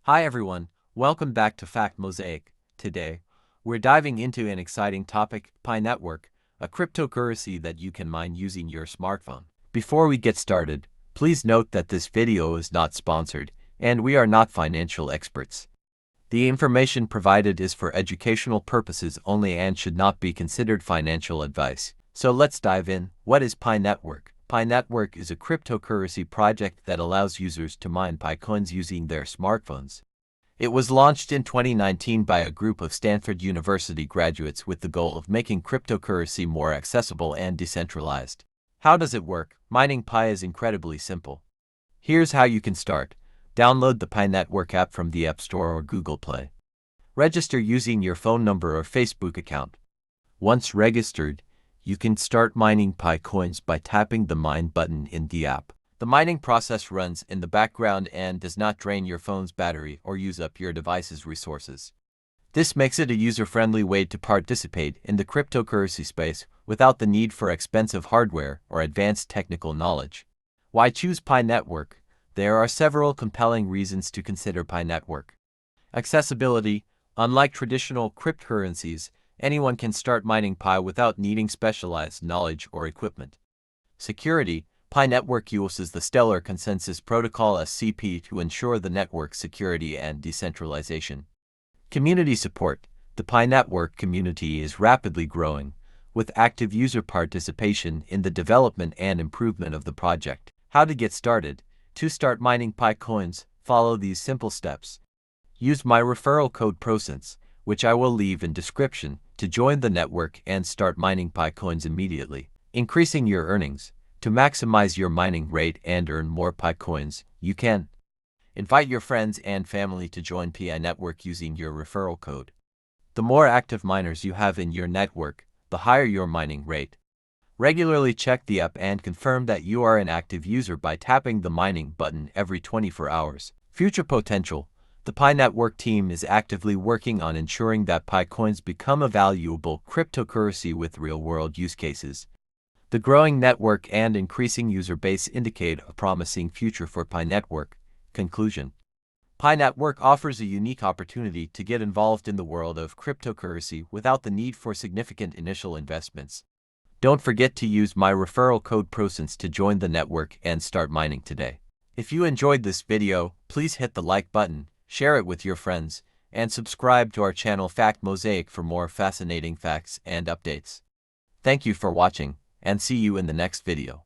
Hi everyone, welcome back to Fact Mosaic. Today, we're diving into an exciting topic, Pi Network, a cryptocurrency that you can mine using your smartphone. Before we get started, please note that this video is not sponsored, and we are not financial experts. The information provided is for educational purposes only and should not be considered financial advice. So let's dive in. What is Pi Network? Pi Network is a cryptocurrency project that allows users to mine Pi coins using their smartphones. It was launched in 2019 by a group of Stanford University graduates with the goal of making cryptocurrency more accessible and decentralized. How does it work? Mining Pi is incredibly simple. Here's how you can start. Download the Pi Network app from the App Store or Google Play. Register using your phone number or Facebook account. Once registered, you can start mining Pi coins by tapping the Mine button in the app. The mining process runs in the background and does not drain your phone's battery or use up your device's resources. This makes it a user-friendly way to participate in the cryptocurrency space without the need for expensive hardware or advanced technical knowledge. Why choose Pi Network? There are several compelling reasons to consider Pi Network. Accessibility. Unlike traditional cryptocurrencies, anyone can start mining Pi without needing specialized knowledge or equipment. Security. Pi Network uses the Stellar Consensus Protocol (SCP) to ensure the network's security and decentralization. Community support. The Pi Network community is rapidly growing, with active user participation in the development and improvement of the project. How to get started? To start mining Pi coins, follow these simple steps. Use my referral code PROCENTS, which I will leave in description, to join the network and start mining Pi coins immediately. Increasing your earnings. To maximize your mining rate and earn more Pi coins, you can invite your friends and family to join Pi Network using your referral code. The more active miners you have in your network, the higher your mining rate. Regularly check the app and confirm that you are an active user by tapping the mining button every 24 hours. Future potential. The Pi Network team is actively working on ensuring that Pi coins become a valuable cryptocurrency with real-world use cases. The growing network and increasing user base indicate a promising future for Pi Network. Conclusion. Pi Network offers a unique opportunity to get involved in the world of cryptocurrency without the need for significant initial investments. Don't forget to use my referral code PROCENTS to join the network and start mining today. If you enjoyed this video, please hit the like button, share it with your friends, and subscribe to our channel Fact Mosaic for more fascinating facts and updates. Thank you for watching, and see you in the next video.